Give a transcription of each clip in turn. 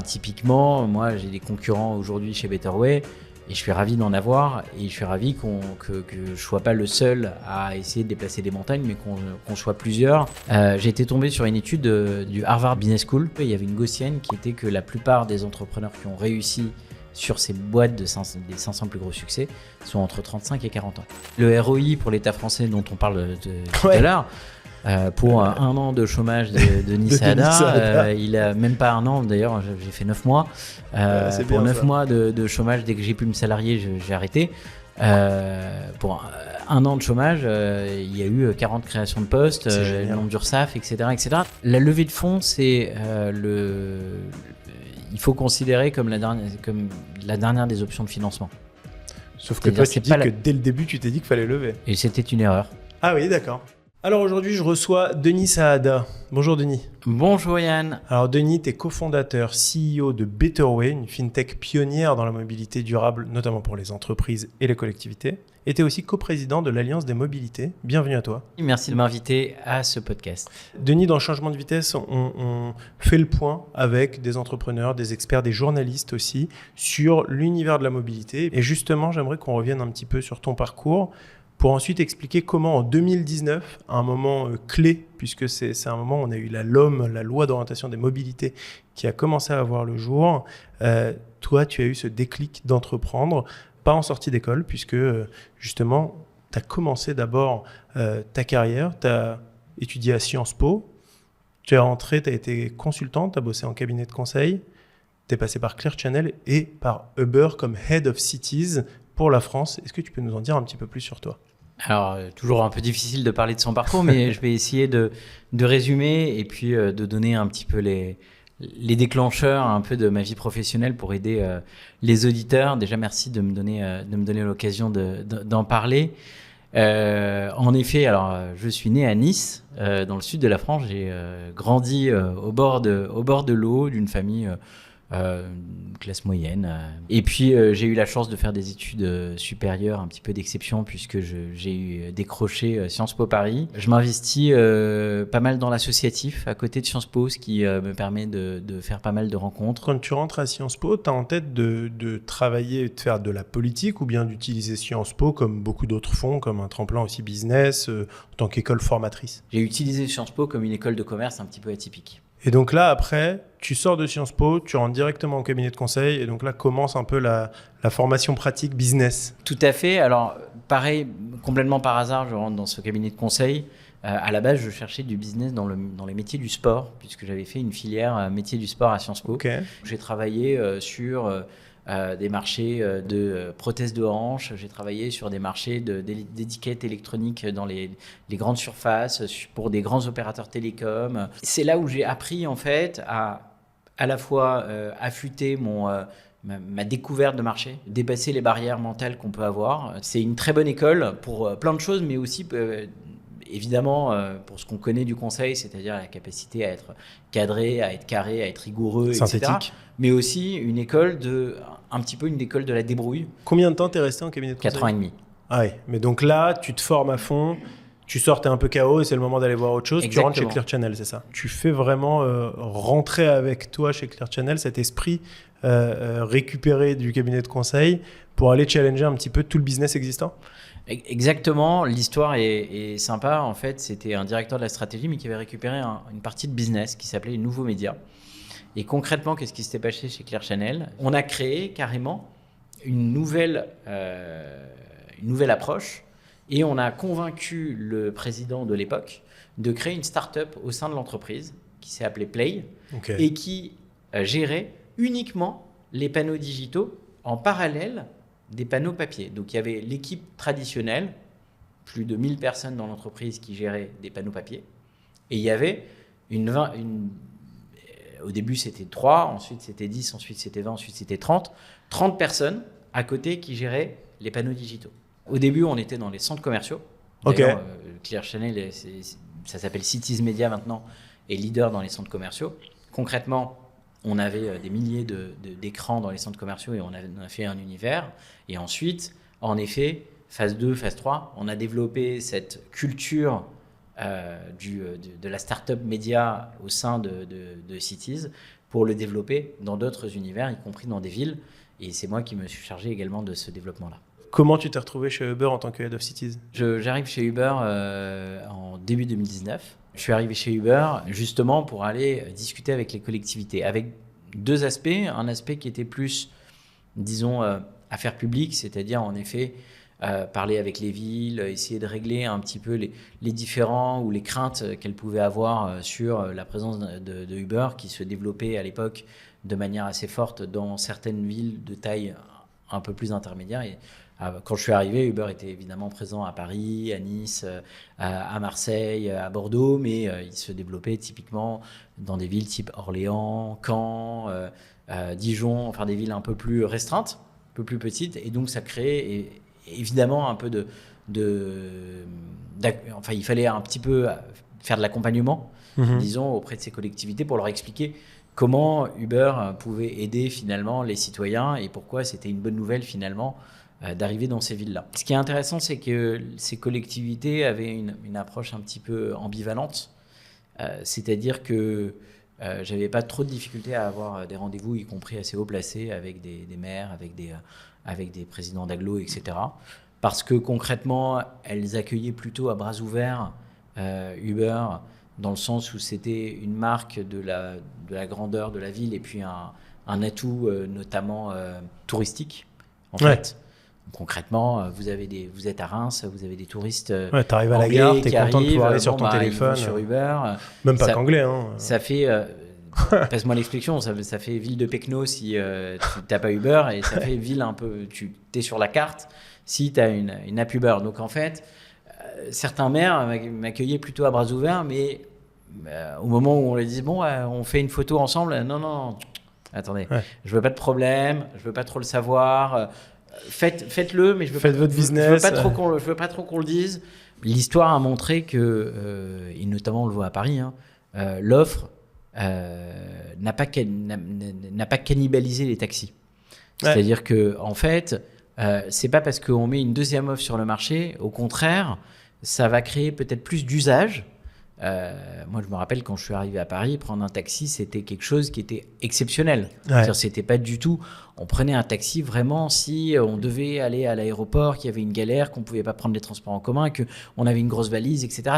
Typiquement, moi, j'ai des concurrents aujourd'hui chez Betterway et je suis ravi d'en avoir et je suis ravi que je sois pas le seul à essayer de déplacer des montagnes, mais qu'on soit plusieurs. J'ai été tombé sur une étude du Harvard Business School. Il y avait une gaussienne qui était que la plupart des entrepreneurs qui ont réussi sur ces boîtes des 500 plus gros succès sont entre 35 et 40 ans. Le ROI pour l'État français dont on parle tout à l'heure, pour un an de chômage de Denis Saada, il a même pas un an, d'ailleurs j'ai fait 9 mois. Pour 9 mois de chômage, dès que j'ai pu me salarier, j'ai arrêté. Pour un an de chômage, il y a eu 40 créations de postes, le nombre d'URSSAF, etc., etc. La levée de fonds, c'est il faut considérer comme la dernière des options de financement. Sauf que toi, tu dis que dès le début, tu t'es dit qu'il fallait lever. Et c'était une erreur. Ah oui, d'accord. Alors aujourd'hui, je reçois Denis Saada. Bonjour Denis. Bonjour Yann. Alors Denis, tu es cofondateur, CEO de Betterway, une fintech pionnière dans la mobilité durable, notamment pour les entreprises et les collectivités. Et tu es aussi coprésident de l'Alliance des mobilités. Bienvenue à toi. Merci de m'inviter à ce podcast. Denis, dans Changement de vitesse, on fait le point avec des entrepreneurs, des experts, des journalistes aussi, sur l'univers de la mobilité. Et justement, j'aimerais qu'on revienne un petit peu sur ton parcours, pour ensuite expliquer comment en 2019, un moment clé, puisque c'est un moment où on a eu la LOM, la loi d'orientation des mobilités, qui a commencé à voir le jour, toi, tu as eu ce déclic d'entreprendre, pas en sortie d'école, puisque justement, tu as commencé d'abord ta carrière, tu as étudié à Sciences Po, tu es rentré, tu as été consultant, tu as bossé en cabinet de conseil, tu es passé par Clear Channel et par Uber comme Head of Cities pour la France. Est-ce que tu peux nous en dire un petit peu plus sur toi ? Alors, toujours un peu difficile de parler de son parcours, mais je vais essayer de résumer et puis de donner un petit peu les déclencheurs un peu de ma vie professionnelle pour aider les auditeurs. Déjà, merci de me donner l'occasion d'en parler. En effet, alors je suis né à Nice, dans le sud de la France. J'ai grandi au bord de l'eau d'une famille classe moyenne. Et puis j'ai eu la chance de faire des études supérieures, un petit peu d'exception, puisque j'ai décroché Sciences Po Paris. Je m'investis pas mal dans l'associatif à côté de Sciences Po, ce qui me permet de faire pas mal de rencontres. Quand tu rentres à Sciences Po, tu as en tête de travailler, de faire de la politique ou bien d'utiliser Sciences Po comme beaucoup d'autres font, comme un tremplin aussi business, en tant qu'école formatrice? J'ai utilisé Sciences Po comme une école de commerce un petit peu atypique. Et donc là, après, tu sors de Sciences Po, tu rentres directement au cabinet de conseil et donc là commence un peu la formation pratique business. Tout à fait. Alors, pareil, complètement par hasard, je rentre dans ce cabinet de conseil. À la base, je cherchais du business dans les métiers du sport, puisque j'avais fait une filière métier du sport à Sciences Po. Okay. J'ai travaillé sur des marchés de prothèses de hanches. J'ai travaillé sur des marchés d'étiquettes électroniques dans les grandes surfaces, pour des grands opérateurs télécoms. C'est là où j'ai appris en fait à la fois affûter ma découverte de marché, dépasser les barrières mentales qu'on peut avoir. C'est une très bonne école pour plein de choses, mais aussi évidemment pour ce qu'on connaît du conseil, c'est-à-dire la capacité à être cadré, à être carré, à être rigoureux, synthétique, etc. Mais aussi une école un petit peu une école de la débrouille. Combien de temps t'es resté en cabinet de conseil? 4 ans et demi. Ah oui, mais donc là, tu te formes à fond, tu sors, t'es un peu KO et c'est le moment d'aller voir autre chose. Exactement. Tu rentres chez Clear Channel, c'est ça? Tu fais vraiment rentrer avec toi chez Clear Channel cet esprit récupéré du cabinet de conseil pour aller challenger un petit peu tout le business existant? Exactement, l'histoire est sympa. En fait, c'était un directeur de la stratégie, mais qui avait récupéré une partie de business qui s'appelait les nouveaux médias. Et concrètement, qu'est-ce qui s'était passé chez Clear Channel? On a créé carrément une nouvelle approche et on a convaincu le président de l'époque de créer une start-up au sein de l'entreprise qui s'est appelée Play. Okay. Et qui gérait uniquement les panneaux digitaux en parallèle des panneaux papier. Donc il y avait l'équipe traditionnelle, plus de 1000 personnes dans l'entreprise qui géraient des panneaux papier. Et il y avait au début c'était 3, ensuite c'était 10, ensuite c'était 20, ensuite c'était 30 personnes à côté qui géraient les panneaux digitaux. Au début on était dans les centres commerciaux. D'ailleurs, Clear Channel, ça s'appelle Cities Media maintenant, est leader dans les centres commerciaux. Concrètement, on avait des milliers d'écrans dans les centres commerciaux et on a fait un univers. Et ensuite, en effet, phase 2, phase 3, on a développé cette culture de la start-up média au sein de Cities pour le développer dans d'autres univers, y compris dans des villes. Et c'est moi qui me suis chargé également de ce développement-là. Comment tu t'es retrouvé chez Uber en tant que Head of Cities? J'arrive chez Uber en début 2019. Je suis arrivé chez Uber justement pour aller discuter avec les collectivités, avec deux aspects. Un aspect qui était plus, disons, affaires publiques, c'est-à-dire en effet parler avec les villes, essayer de régler un petit peu les différends ou les craintes qu'elles pouvaient avoir sur la présence de Uber qui se développait à l'époque de manière assez forte dans certaines villes de taille un peu plus intermédiaire. Et quand je suis arrivé, Uber était évidemment présent à Paris, à Nice, à Marseille, à Bordeaux, mais il se développait typiquement dans des villes type Orléans, Caen, Dijon, enfin des villes un peu plus restreintes, un peu plus petites. Et donc ça créait évidemment un peu enfin il fallait un petit peu faire de l'accompagnement, disons, auprès de ces collectivités pour leur expliquer comment Uber pouvait aider finalement les citoyens et pourquoi c'était une bonne nouvelle finalement d'arriver dans ces villes-là. Ce qui est intéressant, c'est que ces collectivités avaient une approche un petit peu ambivalente, c'est-à-dire que j'avais pas trop de difficultés à avoir des rendez-vous, y compris assez haut placés, avec des maires, avec des présidents d'agglo, etc. Parce que concrètement, elles accueillaient plutôt à bras ouverts Uber, dans le sens où c'était une marque de la grandeur de la ville et puis un atout notamment touristique, en fait. Concrètement, vous êtes à Reims, vous avez des touristes t'arrives à la gare, t'es content de pouvoir aller sur ton téléphone. Sur Uber. Même pas qu'anglais. Hein. Ça fait, passe-moi l'expression, ça fait ville de Pecno si tu n'as pas Uber, et ça fait ville un peu, tu es sur la carte si tu as une app Uber. Donc en fait, certains maires m'accueillaient plutôt à bras ouverts, mais au moment où on leur dit bon, on fait une photo ensemble, non, attendez, je veux pas de problème, je veux pas trop le savoir. Faites-le, mais faites votre business. Je veux pas trop qu'on le dise. L'histoire a montré que, et notamment on le voit à Paris, l'offre n'a pas cannibalisé les taxis. C'est-à-dire que en fait, c'est pas parce qu'on met une deuxième offre sur le marché, au contraire, ça va créer peut-être plus d'usage. Moi, je me rappelle quand je suis arrivé à Paris, prendre un taxi, c'était quelque chose qui était exceptionnel. C'est-à-dire, c'était pas du tout. On prenait un taxi vraiment si on devait aller à l'aéroport, qu'il y avait une galère, qu'on pouvait pas prendre les transports en commun, qu'on avait une grosse valise, etc.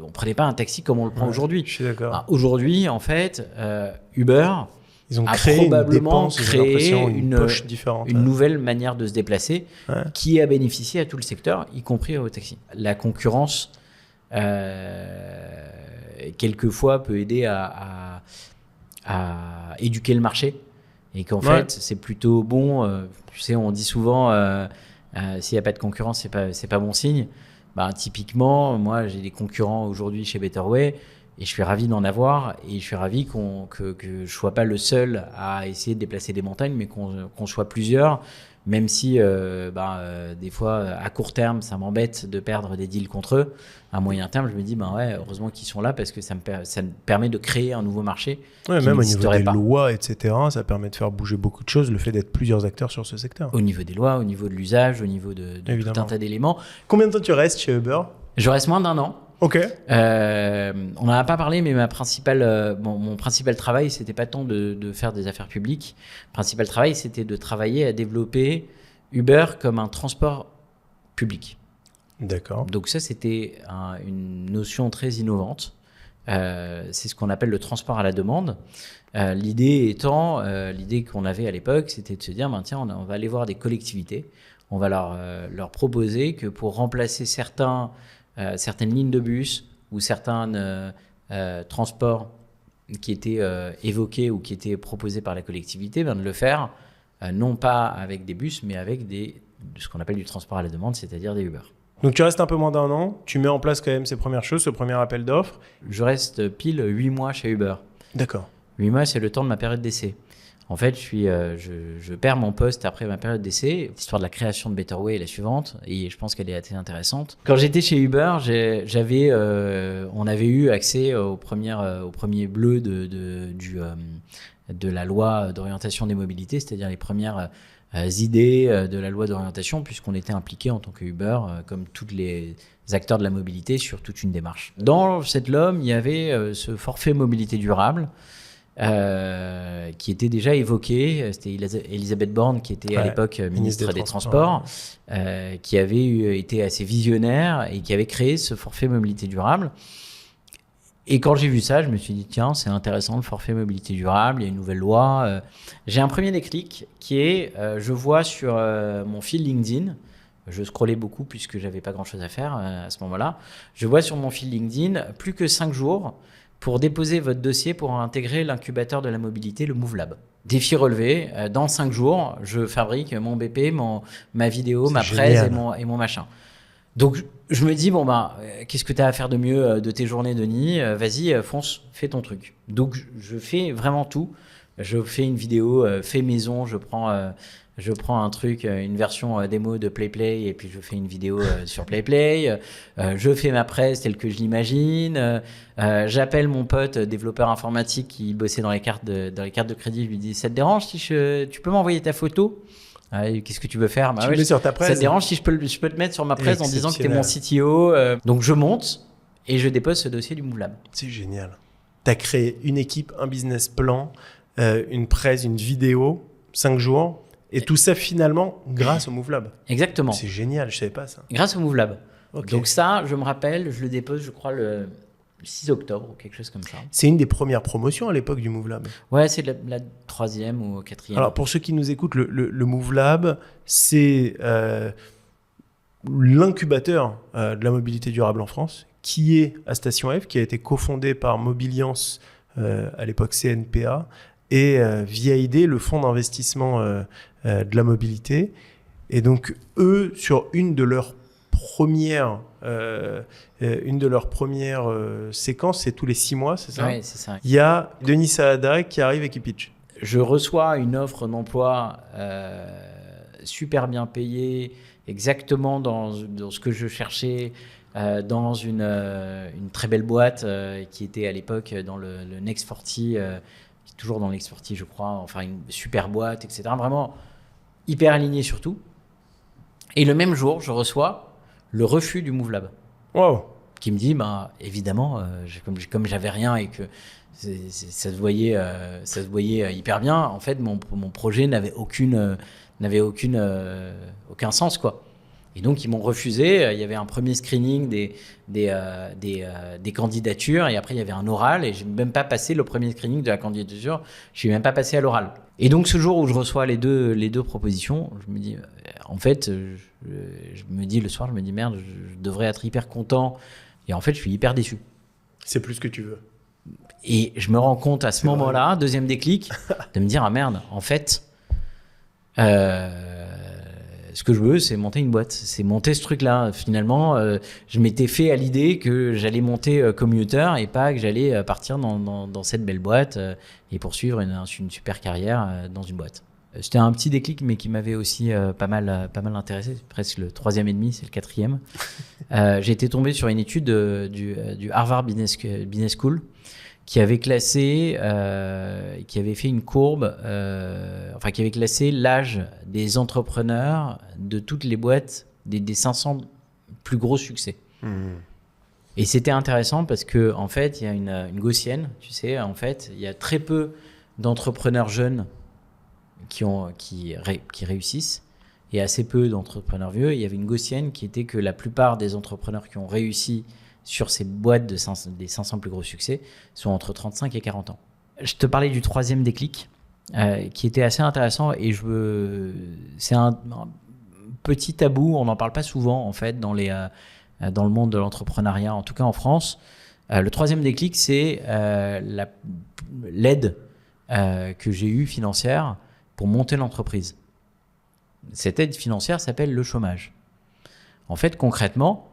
On prenait pas un taxi comme on le prend aujourd'hui. Je suis d'accord. Aujourd'hui, en fait, Uber ils ont probablement créé une poche différente, une nouvelle manière de se déplacer qui a bénéficié à tout le secteur, y compris au taxi. La concurrence quelquefois peut aider à éduquer le marché et qu'en fait c'est plutôt bon. Tu sais, on dit souvent s'il n'y a pas de concurrence, c'est pas bon signe. Typiquement, moi j'ai des concurrents aujourd'hui chez Betterway et je suis ravi d'en avoir, et je suis ravi que je sois pas le seul à essayer de déplacer des montagnes, mais qu'on soit plusieurs. Même si des fois à court terme ça m'embête de perdre des deals contre eux, à moyen terme je me dis heureusement qu'ils sont là, parce que ça me permet de créer un nouveau marché. Même au niveau des lois, etc., ça permet de faire bouger beaucoup de choses, le fait d'être plusieurs acteurs sur ce secteur. Au niveau des lois, au niveau de l'usage, au niveau de tout un tas d'éléments. Combien de temps tu restes chez Uber? Je reste moins d'1 an. Ok. On n'en a pas parlé, mais mon principal travail, c'était pas tant de faire des affaires publiques. Le principal travail, c'était de travailler à développer Uber comme un transport public. D'accord. Donc ça, c'était une notion très innovante. C'est ce qu'on appelle le transport à la demande. L'idée qu'on avait à l'époque, c'était de se dire, on va aller voir des collectivités, on va leur proposer que pour remplacer certaines lignes de bus ou certains transports qui étaient évoqués ou qui étaient proposés par la collectivité, de le faire non pas avec des bus, mais avec ce qu'on appelle du transport à la demande, c'est-à-dire des Uber. Donc tu restes un peu moins d'1 an, tu mets en place quand même ces premières choses, ce premier appel d'offres. Je reste pile 8 mois chez Uber. D'accord. 8 mois, c'est le temps de ma période d'essai. En fait, je perds mon poste après ma période d'essai. L'histoire de la création de Betterway est la suivante, et je pense qu'elle est assez intéressante. Quand j'étais chez Uber, on avait eu accès au premier bleu de la loi d'orientation des mobilités, c'est-à-dire les premières idées de la loi d'orientation, puisqu'on était impliqué en tant que Uber, comme tous les acteurs de la mobilité, sur toute une démarche. Dans cette LOM, il y avait ce forfait mobilité durable, qui était déjà évoqué. C'était Elisabeth Borne, qui était à l'époque ministre des Transports, qui avait été assez visionnaire et qui avait créé ce forfait mobilité durable. Et quand j'ai vu ça, je me suis dit, tiens, c'est intéressant, le forfait mobilité durable, il y a une nouvelle loi. J'ai un premier déclic qui est, je vois sur mon fil LinkedIn, je scrollais beaucoup puisque j'avais pas grand-chose à faire à ce moment-là, je vois sur mon fil LinkedIn plus que 5 jours pour déposer votre dossier pour intégrer l'incubateur de la mobilité, le MoveLab. Défi relevé, dans 5 jours, je fabrique mon BP, ma vidéo, ma presse et mon machin. Donc, je me dis, qu'est-ce que tu as à faire de mieux de tes journées, Denis ? Vas-y, fonce, fais ton truc. Donc, je fais vraiment tout. Je fais une vidéo fait maison, je prends un truc, une version démo de PlayPlay et puis je fais une vidéo sur PlayPlay. Je fais ma presse telle que je l'imagine. J'appelle mon pote développeur informatique qui bossait dans les cartes de crédit. Je lui dis, ça te dérange si tu peux m'envoyer ta photo ? Qu'est-ce que tu veux faire ? Tu le mets sur ta presse. Ça te dérange si je peux te mettre sur ma presse en disant que tu es mon CTO. Donc je monte et je dépose ce dossier du MoveLab. C'est génial. Tu as créé une équipe, un business plan, une presse, une vidéo, 5 jours. Et tout ça finalement grâce au MoveLab. Exactement. C'est génial, je ne savais pas ça. Grâce au MoveLab. Okay. Donc ça, je me rappelle, je le dépose, je crois, le 6 octobre ou quelque chose comme ça. C'est une des premières promotions à l'époque du MoveLab. Ouais, c'est la 3e ou 4e. Alors pour ceux qui nous écoutent, le MoveLab, c'est l'incubateur de la mobilité durable en France, qui est à Station F, qui a été cofondé par Mobiliance, à l'époque CNPA, et VID, le fonds d'investissement de la mobilité. Et donc eux, sur une de leurs premières séquences, c'est tous les 6 mois, c'est ça ? Oui, c'est ça. Il y a Denis Saada qui arrive et qui pitch. Je reçois une offre d'emploi super bien payée, exactement dans ce que je cherchais, dans une très belle boîte qui était à l'époque dans le Next 40, qui est toujours dans le Next 40, je crois, enfin une super boîte, etc. Vraiment hyper aligné sur tout. Et le même jour, je reçois le refus du MoveLab. Wow. Qui me dit, évidemment, comme j'avais rien et que ça se voyait hyper bien, en fait, mon projet n'avait aucun sens, quoi. Et donc, ils m'ont refusé. Il y avait un premier screening des candidatures et après, il y avait un oral et je n'ai même pas passé le premier screening de la candidature. Je ne suis même pas passé à l'oral. Et donc, ce jour où je reçois les deux propositions, je me dis, en fait, je me dis le soir, merde, je devrais être hyper content. Et en fait, je suis hyper déçu. C'est plus ce que tu veux. Et je me rends compte à ce moment-là, deuxième déclic, de me dire, merde, en fait, ce que je veux, c'est monter une boîte. C'est monter ce truc-là. Finalement, je m'étais fait à l'idée que j'allais monter Commuter et pas que j'allais partir dans cette belle boîte et poursuivre une super carrière dans une boîte. C'était un petit déclic, mais qui m'avait aussi pas mal intéressé. C'est presque le 3e et demi, c'est le 4e. J'ai été tombé sur une étude du Harvard Business School qui avait classé, qui avait fait une courbe, qui avait classé l'âge des entrepreneurs de toutes les boîtes des 500 plus gros succès. Et c'était intéressant parce que en fait, il y a une gaussienne, tu sais, en fait, il y a très peu d'entrepreneurs jeunes qui réussissent et assez peu d'entrepreneurs vieux. Il y avait une gaussienne qui était que la plupart des entrepreneurs qui ont réussi sur ces boîtes des 500 plus gros succès sont entre 35 et 40 ans. Je te parlais du 3e déclic qui était assez intéressant et c'est un petit tabou, on n'en parle pas souvent en fait dans le monde de l'entrepreneuriat, en tout cas en France. Le 3e déclic, c'est l'aide que j'ai eue financière pour monter l'entreprise. Cette aide financière s'appelle le chômage. En fait, concrètement,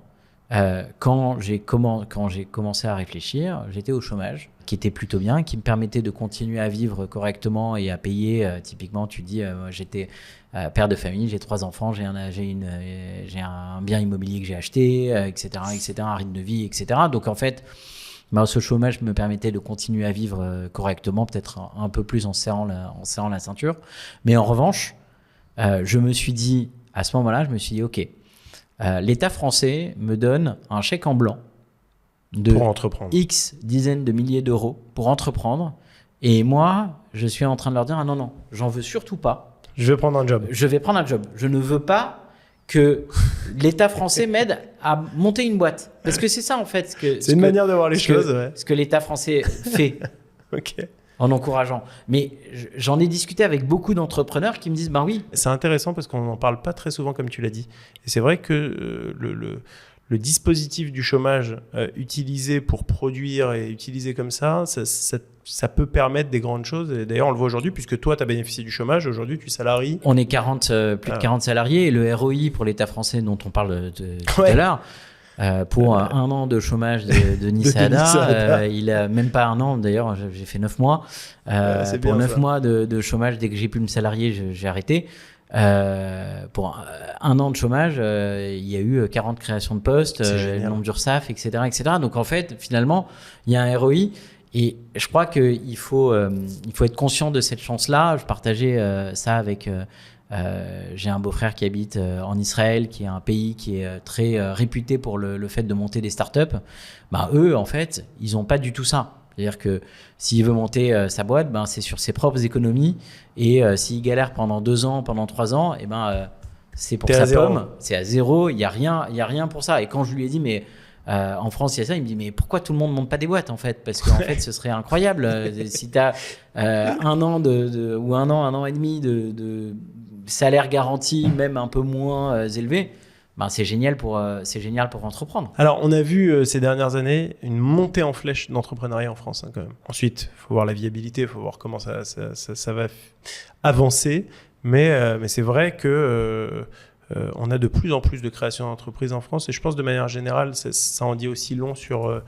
quand j'ai commencé à réfléchir, j'étais au chômage, qui était plutôt bien, qui me permettait de continuer à vivre correctement et à payer. Typiquement, tu dis, j'étais père de famille, j'ai 3 enfants, j'ai un bien immobilier que j'ai acheté, etc., un rythme de vie, etc. Donc en fait, ce chômage me permettait de continuer à vivre correctement, peut-être un peu plus en serrant la ceinture. Mais en revanche, je me suis dit, à ce moment-là, ok, l'État français me donne un chèque en blanc de pour entreprendre. X dizaines de milliers d'euros pour entreprendre Et moi, je suis en train de leur dire, ah non, j'en veux surtout pas. Je vais prendre un job. Je vais prendre un job. Je ne veux pas que l'État français m'aide à monter une boîte. Parce que c'est ça, en fait. C'est une manière de voir les choses. Ouais. Ce que l'État français fait Ok. en encourageant. Mais j'en ai discuté avec beaucoup d'entrepreneurs qui me disent, ben oui. C'est intéressant parce qu'on n'en parle pas très souvent, comme tu l'as dit. Et c'est vrai que le dispositif du chômage utilisé pour produire et utilisé comme ça peut permettre des grandes choses. Et d'ailleurs, on le voit aujourd'hui, puisque toi, tu as bénéficié du chômage. Aujourd'hui, tu salaries. On est plus de 40 salariés. Et le ROI pour l'État français, dont on parle tout à l'heure, pour un an de chômage de Nisada, il a même pas un an, d'ailleurs, j'ai fait 9 mois. Pour 9 mois de chômage, dès que j'ai pu me salarier, j'ai arrêté. Pour un an de chômage, il y a eu 40 créations de postes, le nombre d'URSSAF, etc., etc. Donc en fait, finalement, il y a un ROI. Et je crois qu'il faut être conscient de cette chance-là. Je partageais ça avec... j'ai un beau-frère qui habite en Israël, qui est un pays qui est très réputé pour le fait de monter des startups. Ben, eux, en fait, ils n'ont pas du tout ça. C'est-à-dire que s'il veut monter sa boîte, ben, c'est sur ses propres économies. Et s'il galère pendant 2 ans, pendant 3 ans, et ben, c'est pour sa pomme. C'est à zéro. Il n'y a rien pour ça. Et quand je lui ai dit, mais en France, il y a ça, il me dit, mais pourquoi tout le monde ne monte pas des boîtes en fait? Parce qu'en fait, ce serait incroyable. Si tu as un an ou un an et demi de salaire garanti, même un peu moins élevé, ben c'est génial pour entreprendre. Alors, on a vu ces dernières années une montée en flèche d'entrepreneuriat en France, hein, quand même. Ensuite, il faut voir la viabilité, il faut voir comment ça va avancer. Mais c'est vrai que on a de plus en plus de création d'entreprises en France. Et je pense de manière générale, ça en dit aussi long sur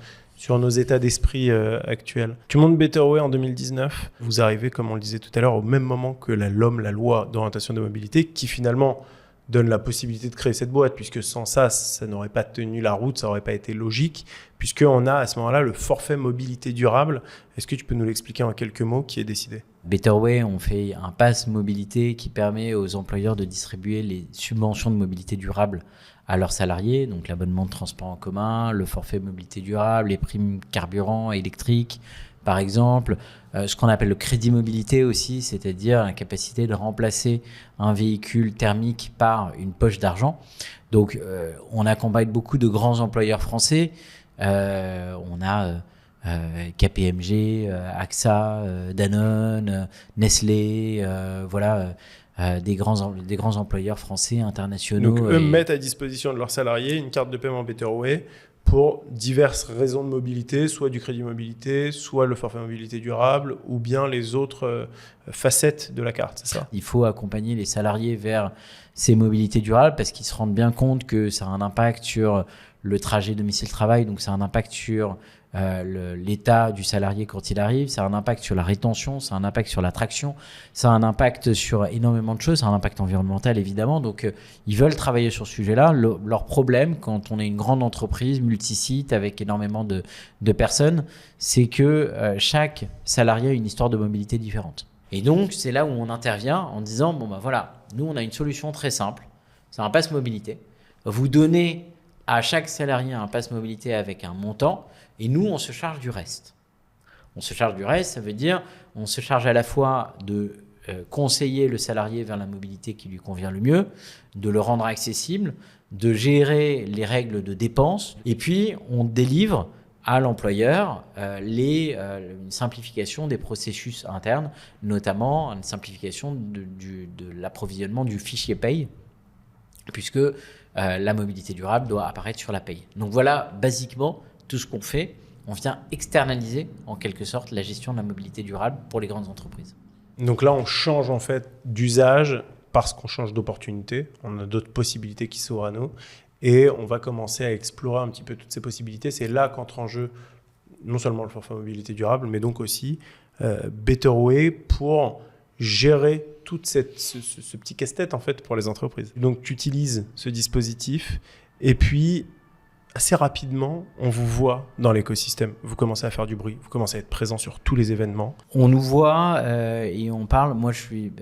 nos états d'esprit actuels. Tu montes Betterway en 2019. Vous arrivez, comme on le disait tout à l'heure, au même moment que la LOM, la loi d'orientation de mobilité, qui finalement donne la possibilité de créer cette boîte, puisque sans ça n'aurait pas tenu la route, ça n'aurait pas été logique, puisqu'on a à ce moment-là le forfait mobilité durable. Est-ce que tu peux nous l'expliquer en quelques mots qui est décidé ? Betterway, on fait un pass mobilité qui permet aux employeurs de distribuer les subventions de mobilité durable à leurs salariés, donc l'abonnement de transport en commun, le forfait mobilité durable, les primes carburant électrique, par exemple, ce qu'on appelle le crédit mobilité aussi, c'est-à-dire la capacité de remplacer un véhicule thermique par une poche d'argent. Donc, on accompagne beaucoup de grands employeurs français. On a KPMG, AXA, Danone, Nestlé, voilà, des grands employeurs français, internationaux. Donc, eux mettent à disposition de leurs salariés une carte de paiement Betterway pour diverses raisons de mobilité, soit du crédit mobilité, soit le forfait mobilité durable, ou bien les autres facettes de la carte, c'est ça ? Il faut accompagner les salariés vers ces mobilités durables parce qu'ils se rendent bien compte que ça a un impact sur le trajet domicile-travail, donc ça a un impact sur l'état du salarié quand il arrive, ça a un impact sur la rétention, ça a un impact sur l'attraction, ça a un impact sur énormément de choses, ça a un impact environnemental évidemment, donc ils veulent travailler sur ce sujet-là. Leur problème quand on est une grande entreprise multisite avec énormément de personnes, c'est que chaque salarié a une histoire de mobilité différente. Et donc c'est là où on intervient en disant, bon ben voilà, nous on a une solution très simple, c'est un pass mobilité, vous donnez à chaque salarié un pass mobilité avec un montant, et nous, on se charge du reste. On se charge du reste, ça veut dire on se charge à la fois de conseiller le salarié vers la mobilité qui lui convient le mieux, de le rendre accessible, de gérer les règles de dépenses, et puis on délivre à l'employeur une simplification des processus internes, notamment une simplification de l'approvisionnement du fichier paye, puisque la mobilité durable doit apparaître sur la paye. Donc voilà, basiquement, tout ce qu'on fait, on vient externaliser en quelque sorte la gestion de la mobilité durable pour les grandes entreprises. Donc là, on change en fait d'usage parce qu'on change d'opportunité. On a d'autres possibilités qui s'ouvrent à nous et on va commencer à explorer un petit peu toutes ces possibilités. C'est là qu'entre en jeu non seulement le forfait mobilité durable, mais donc aussi Betterway pour gérer tout ce petit casse-tête en fait pour les entreprises. Donc tu utilises ce dispositif et puis assez rapidement, on vous voit dans l'écosystème. Vous commencez à faire du bruit, vous commencez à être présent sur tous les événements. On nous voit et on parle. Moi, je suis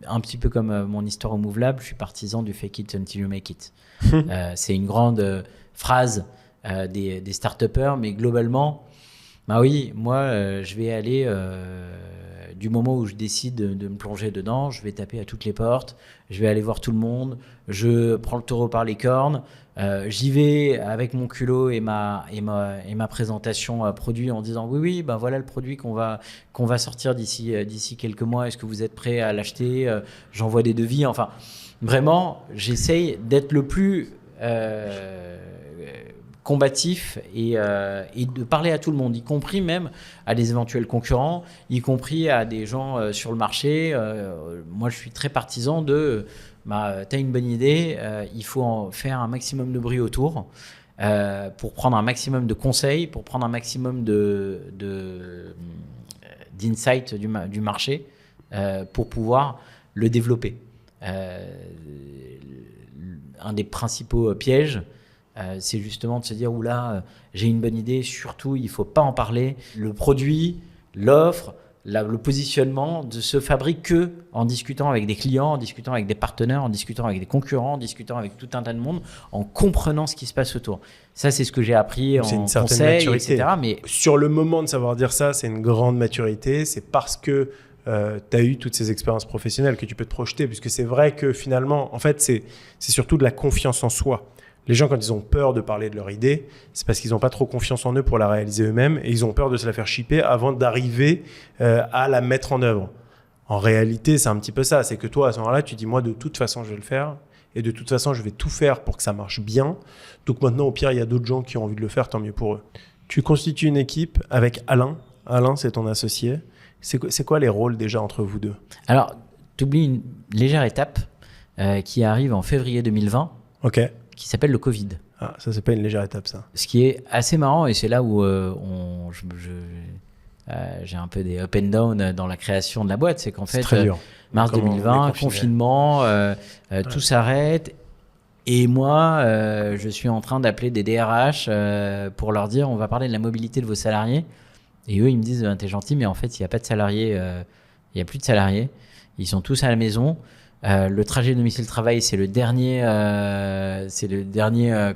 un petit peu comme mon histoire au Move Lab, je suis partisan du fake it until you make it. C'est une grande phrase des start-upers, mais globalement, Bah oui, moi, je vais aller, du moment où je décide de me plonger dedans, je vais taper à toutes les portes, je vais aller voir tout le monde, je prends le taureau par les cornes, j'y vais avec mon culot et ma présentation produit en disant oui, ben voilà le produit qu'on va sortir d'ici quelques mois, est-ce que vous êtes prêts à l'acheter, j'envoie des devis, enfin, vraiment, j'essaye d'être le plus combatif et de parler à tout le monde, y compris même à des éventuels concurrents, y compris à des gens sur le marché. Moi, je suis très partisan de t'as une bonne idée, il faut en faire un maximum de bruit autour pour prendre un maximum de conseils, pour prendre un maximum d'insight du marché pour pouvoir le développer. Un des principaux pièges, c'est justement de se dire oula, j'ai une bonne idée, surtout il ne faut pas en parler. Le produit, l'offre, le positionnement ne se fabrique que en discutant avec des clients, en discutant avec des partenaires, en discutant avec des concurrents, en discutant avec tout un tas de monde, en comprenant ce qui se passe autour. Ça, c'est ce que j'ai appris c'est en une certaine conseil, maturité. etc. Mais sur le moment de savoir dire ça, c'est une grande maturité. C'est parce que tu as eu toutes ces expériences professionnelles que tu peux te projeter, puisque c'est vrai que finalement, en fait, c'est surtout de la confiance en soi. Les gens, quand ils ont peur de parler de leur idée, c'est parce qu'ils n'ont pas trop confiance en eux pour la réaliser eux-mêmes et ils ont peur de se la faire shipper avant d'arriver à la mettre en œuvre. En réalité, c'est un petit peu ça. C'est que toi, à ce moment-là, tu dis, moi, de toute façon, je vais le faire et de toute façon, je vais tout faire pour que ça marche bien. Donc maintenant, au pire, il y a d'autres gens qui ont envie de le faire, tant mieux pour eux. Tu constitues une équipe avec Alain. Alain, c'est ton associé. C'est quoi les rôles déjà entre vous deux? Alors, tu oublies une légère étape qui arrive en février 2020. Ok. Qui s'appelle le Covid. Ah, ça, c'est pas une légère étape, ça. Ce qui est assez marrant, et c'est là où j'ai un peu des up and down dans la création de la boîte, c'est qu'en fait, mars 2020, confinement, tout s'arrête. Et moi, je suis en train d'appeler des DRH pour leur dire, on va parler de la mobilité de vos salariés. Et eux, ils me disent, t'es gentil, mais en fait, il n'y a pas de salariés, il n'y a plus de salariés. Ils sont tous à la maison. Le trajet domicile-travail, c'est le dernier,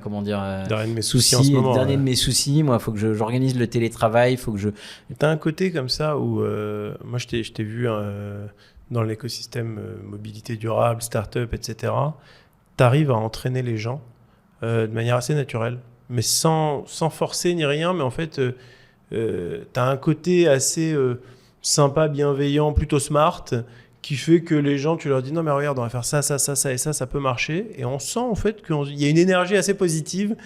comment dire, dernier de mes soucis en ce moment. Dernier de mes soucis. Moi, il faut que j'organise le télétravail. Faut que je. T'as un côté comme ça où, moi, je t'ai vu dans l'écosystème mobilité durable, start-up, etc. T'arrives à entraîner les gens de manière assez naturelle, mais sans forcer ni rien. Mais en fait, t'as un côté assez sympa, bienveillant, plutôt smart, qui fait que les gens, tu leur dis non mais regarde, on va faire ça et ça peut marcher, et on sent en fait qu'il y a une énergie assez positive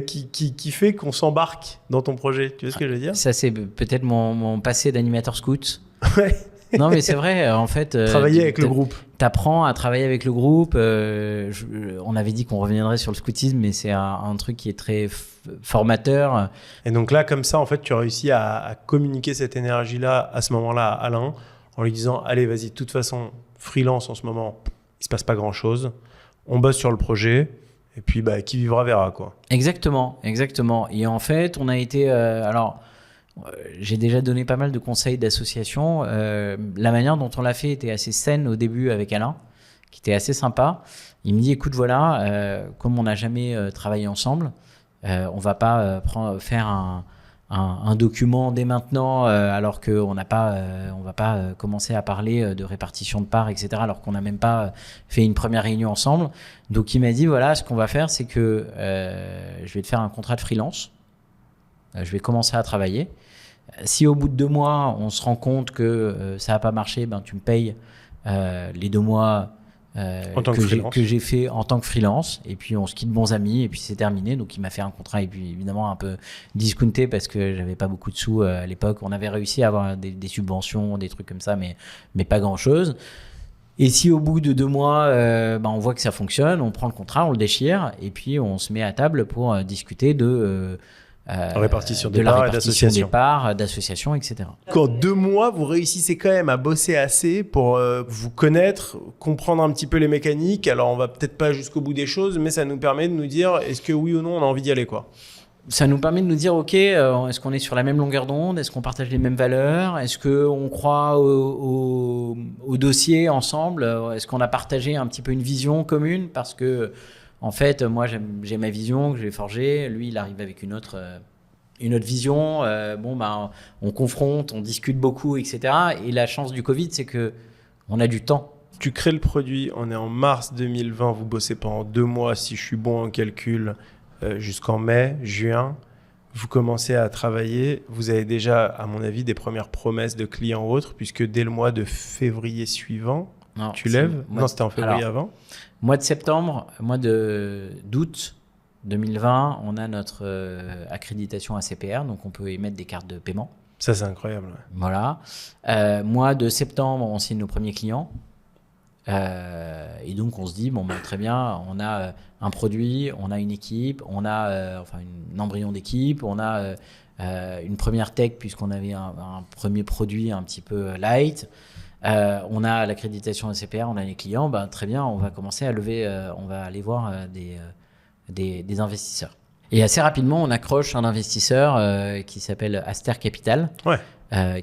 qui fait qu'on s'embarque dans ton projet. Tu vois ce que je veux dire? Ça, c'est peut-être mon passé d'animateur scout. Ouais. Non mais c'est vrai, en fait. Travailler avec le groupe. T'apprends à travailler avec le groupe. On avait dit qu'on reviendrait sur le scoutisme, mais c'est un truc qui est très formateur. Et donc là, comme ça, en fait, tu as réussi à communiquer cette énergie-là à ce moment-là à Alain, en lui disant allez, vas-y, de toute façon, freelance en ce moment, il se passe pas grand-chose. On bosse sur le projet. Et puis, qui vivra verra, quoi. Exactement. Et en fait, on a été... j'ai déjà donné pas mal de conseils d'association. La manière dont on l'a fait était assez saine au début avec Alain, qui était assez sympa. Il me dit, écoute, voilà, comme on n'a jamais travaillé ensemble, on va pas faire un document dès maintenant, alors qu'on n'a pas, on va pas commencer à parler de répartition de parts, etc., alors qu'on n'a même pas fait une première réunion ensemble. Donc, il m'a dit, voilà, ce qu'on va faire, c'est que je vais te faire un contrat de freelance. Je vais commencer à travailler. Si au bout de 2 mois, on se rend compte que ça n'a pas marché, tu me payes les 2 mois que j'ai fait en tant que freelance, et puis on se quitte bons amis, et puis c'est terminé. Donc il m'a fait un contrat, et puis évidemment un peu discounté parce que j'avais pas beaucoup de sous à l'époque. On avait réussi à avoir des subventions, des trucs comme ça, mais pas grand chose. Et si au bout de 2 mois, on voit que ça fonctionne, on prend le contrat, on le déchire, et puis on se met à table pour discuter de répartition de des la parts répartition des parts, d'associations, etc. Qu'en 2 mois, vous réussissez quand même à bosser assez pour vous connaître, comprendre un petit peu les mécaniques. Alors, on va peut-être pas jusqu'au bout des choses, mais ça nous permet de nous dire est-ce que oui ou non on a envie d'y aller, quoi. Ça nous permet de nous dire, ok, est-ce qu'on est sur la même longueur d'onde? Est-ce qu'on partage les mêmes valeurs? Est-ce qu'on croit au dossier ensemble? Est-ce qu'on a partagé un petit peu une vision commune? Parce que, en fait, moi, j'ai ma vision que j'ai forgée. Lui, il arrive avec une autre une autre vision. On confronte, on discute beaucoup, etc. Et la chance du Covid, c'est qu'on a du temps. Tu crées le produit, on est en mars 2020, vous bossez pendant 2 mois, si je suis bon en calcul, jusqu'en mai, juin. Vous commencez à travailler, vous avez déjà, à mon avis, des premières promesses de clients ou autres, puisque dès le mois de février suivant, tu lèves. Non, c'était en février avant. Mois de septembre, d'août 2020, on a notre accréditation ACPR, donc on peut émettre des cartes de paiement. Ça, c'est incroyable. Ouais. Voilà. Mois de septembre, on signe nos premiers clients. Et donc on se dit très bien, on a un produit, on a une équipe, on a un embryon d'équipe, on a une première tech puisqu'on avait un premier produit un petit peu light, on a l'accréditation ACPR, on a les clients, très bien, on va commencer à lever, on va aller voir des investisseurs. Et assez rapidement, on accroche un investisseur qui s'appelle Aster Capital. Ouais.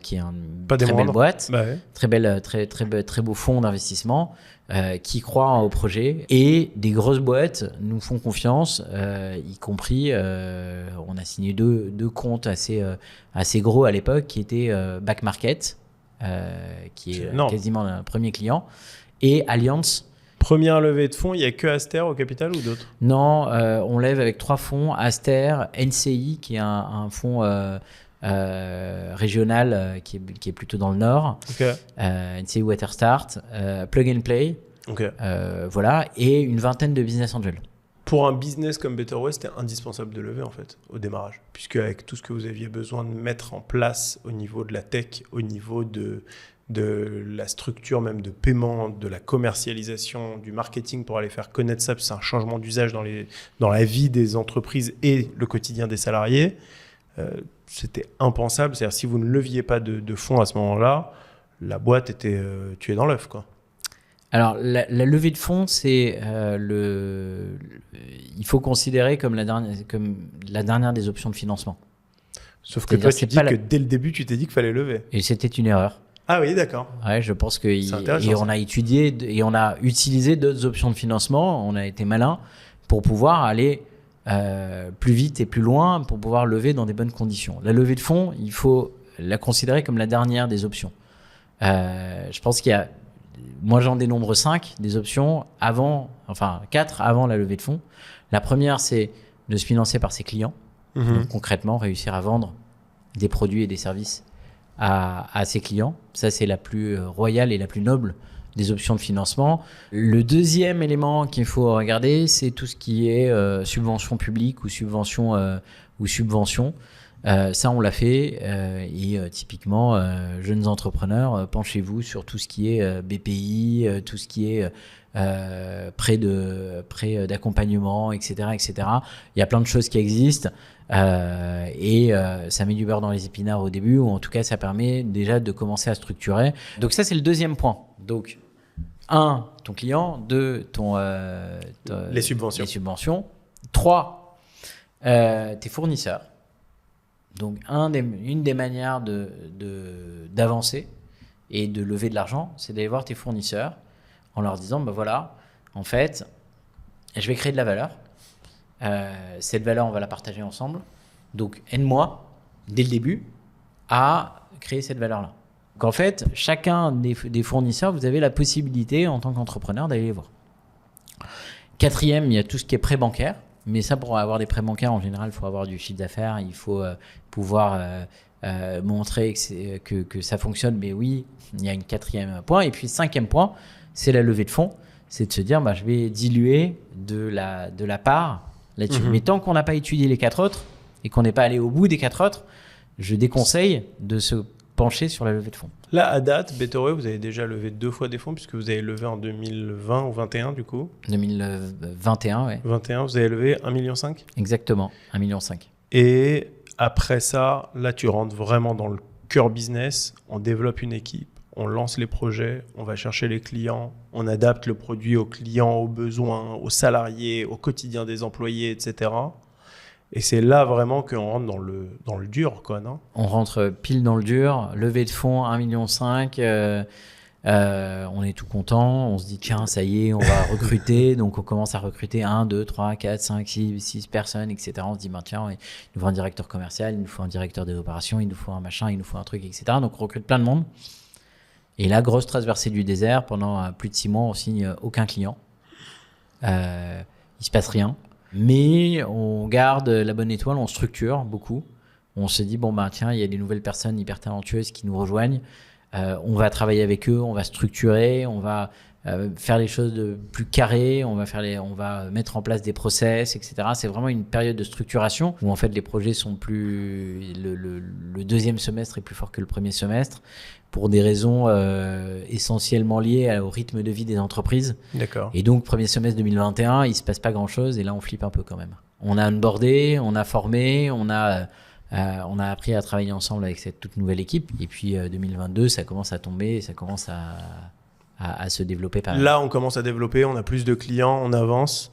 Qui est une très belle boîte, très beau fonds d'investissement qui croit au projet, et des grosses boîtes nous font confiance, y compris on a signé deux comptes assez gros à l'époque qui étaient Back Market, qui est quasiment le premier client, et Allianz. Première levée de fonds, il n'y a que Aster au capital ou d'autres? Non, on lève avec 3 fonds, Aster, NCI qui est un fonds régional qui est plutôt dans le nord, NCI Waterstart, Plug and Play, voilà, et une vingtaine de business angels. Pour un business comme Betterway, c'était indispensable de lever en fait au démarrage, puisque avec tout ce que vous aviez besoin de mettre en place au niveau de la tech, au niveau de la structure même de paiement, de la commercialisation, du marketing pour aller faire connaître ça, c'est un changement d'usage dans la vie des entreprises et le quotidien des salariés. C'était impensable. C'est-à-dire, si vous ne leviez pas de fonds à ce moment-là, la boîte était tuée dans l'œuf, quoi. Alors, la levée de fonds, c'est il faut considérer comme la dernière des options de financement. Sauf que toi, tu dis que dès le début, tu t'es dit qu'il fallait lever. Et c'était une erreur. Ah oui, d'accord. Ouais, je pense on a étudié et on a utilisé d'autres options de financement. On a été malin pour pouvoir aller plus vite et plus loin, pour pouvoir lever dans des bonnes conditions. La levée de fonds, il faut la considérer comme la dernière des options. Je pense qu'il y a, moi j'en dénombre 5 des options 4 avant la levée de fonds. La première, c'est de se financer par ses clients. Donc concrètement, réussir à vendre des produits et des services à ses clients. Ça, c'est la plus royale et la plus noble des options de financement. Le deuxième élément qu'il faut regarder, c'est tout ce qui est subvention publique ou subvention. Ça, on l'a fait. Et typiquement, jeunes entrepreneurs, penchez-vous sur tout ce qui est BPI, tout ce qui est prêt d'accompagnement, etc., etc. Il y a plein de choses qui existent. Et ça met du beurre dans les épinards au début, ou en tout cas ça permet déjà de commencer à structurer. Donc ça, c'est le deuxième point. Donc 1, ton client. 2, les subventions. 3, tes fournisseurs. Donc une des manières d'avancer et de lever de l'argent, c'est d'aller voir tes fournisseurs en leur disant voilà, en fait, je vais créer de la valeur. Cette valeur, on va la partager ensemble. Donc, aide-moi, dès le début, à créer cette valeur-là. Donc, en fait, chacun des fournisseurs, vous avez la possibilité, en tant qu'entrepreneur, d'aller les voir. 4e, il y a tout ce qui est prêt bancaire. Mais ça, pour avoir des prêts bancaires, en général, il faut avoir du chiffre d'affaires. Il faut pouvoir montrer que ça fonctionne. Mais oui, il y a une 4e point. Et puis, 5e point, c'est la levée de fonds. C'est de se dire, je vais diluer de la part là-dessus. Mais tant qu'on n'a pas étudié les 4 autres et qu'on n'est pas allé au bout des 4 autres, je déconseille de se pencher sur la levée de fonds. Là, à date, Betterway, vous avez déjà levé 2 fois des fonds, puisque vous avez levé en 2020 ou 2021 du coup. 2021, oui. 21, vous avez levé 1,5 million. Exactement, 1,5 million. Et après ça, là, tu rentres vraiment dans le cœur business. On développe une équipe, on lance les projets, on va chercher les clients, on adapte le produit aux clients, aux besoins, aux salariés, au quotidien des employés, etc. Et c'est là vraiment qu'on rentre dans le dur, quoi, non ? On rentre pile dans le dur, levée de fonds 1,5 million, On est tout content, on se dit tiens ça y est on va recruter, donc on commence à recruter 1, 2, 3, 4, 5, 6 personnes, etc. On se dit ben, tiens il nous faut un directeur commercial, il nous faut un directeur des opérations, il nous faut un machin, il nous faut un truc, etc. Donc on recrute plein de monde. Et là, grosse traversée du désert, pendant plus de 6 mois, on signe aucun client. Il se passe rien. Mais on garde la bonne étoile, on structure beaucoup. On se dit, bon, bah, tiens, il y a des nouvelles personnes hyper talentueuses qui nous rejoignent. On va travailler avec eux, on va structurer, on va faire les choses de plus carrées, on va mettre en place des process, etc. C'est vraiment une période de structuration où en fait les projets sont plus... Le deuxième semestre est plus fort que le premier semestre pour des raisons essentiellement liées au rythme de vie des entreprises. D'accord. Et donc, premier semestre 2021, il ne se passe pas grand-chose et là, on flippe un peu quand même. On a onboardé, on a formé, on a appris à travailler ensemble avec cette toute nouvelle équipe. Et puis 2022, ça commence à tomber et ça commence à se développer pas mal. Là, on commence à développer, on a plus de clients, on avance.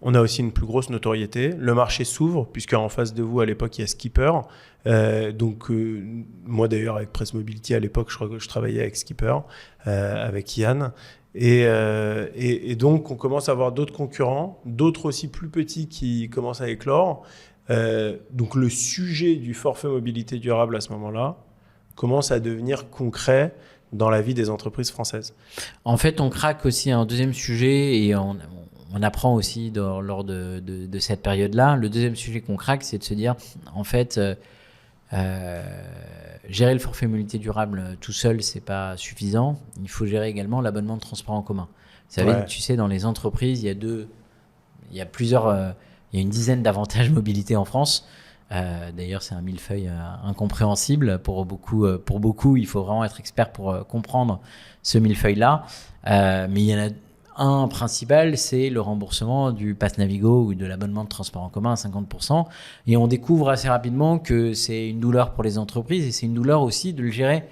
On a aussi une plus grosse notoriété. Le marché s'ouvre, puisqu'en face de vous, à l'époque, il y a Skipper. Moi, d'ailleurs, avec Press Mobility, à l'époque, je travaillais avec Skipper, avec Yann. Et donc, on commence à avoir d'autres concurrents, d'autres aussi plus petits qui commencent à éclore. Donc, le sujet du forfait mobilité durable à ce moment-là commence à devenir concret dans la vie des entreprises françaises. En fait, on craque aussi un deuxième sujet et on apprend aussi lors de cette période-là. Le deuxième sujet qu'on craque, c'est de se dire, en fait, gérer le forfait mobilité durable tout seul, c'est pas suffisant. Il faut gérer également l'abonnement de transport en commun. Vous savez, tu sais, dans les entreprises, il y a une dizaine d'avantages mobilité en France. D'ailleurs, c'est un millefeuille incompréhensible pour beaucoup. Il faut vraiment être expert pour comprendre ce millefeuille-là. Mais il y en a un principal, c'est le remboursement du pass Navigo ou de l'abonnement de transport en commun à 50%. Et on découvre assez rapidement que c'est une douleur pour les entreprises et c'est une douleur aussi de le gérer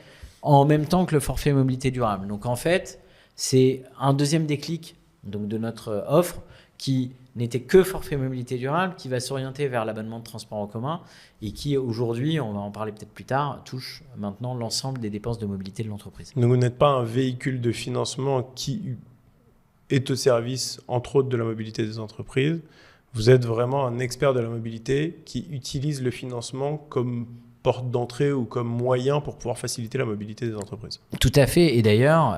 en même temps que le forfait mobilité durable. Donc en fait, c'est un deuxième déclic donc, de notre offre qui n'était que forfait mobilité durable, qui va s'orienter vers l'abonnement de transport en commun et qui aujourd'hui, on va en parler peut-être plus tard, touche maintenant l'ensemble des dépenses de mobilité de l'entreprise. Donc vous n'êtes pas un véhicule de financement qui est au service, entre autres, de la mobilité des entreprises. Vous êtes vraiment un expert de la mobilité qui utilise le financement comme porte d'entrée ou comme moyen pour pouvoir faciliter la mobilité des entreprises. Tout à fait. Et d'ailleurs,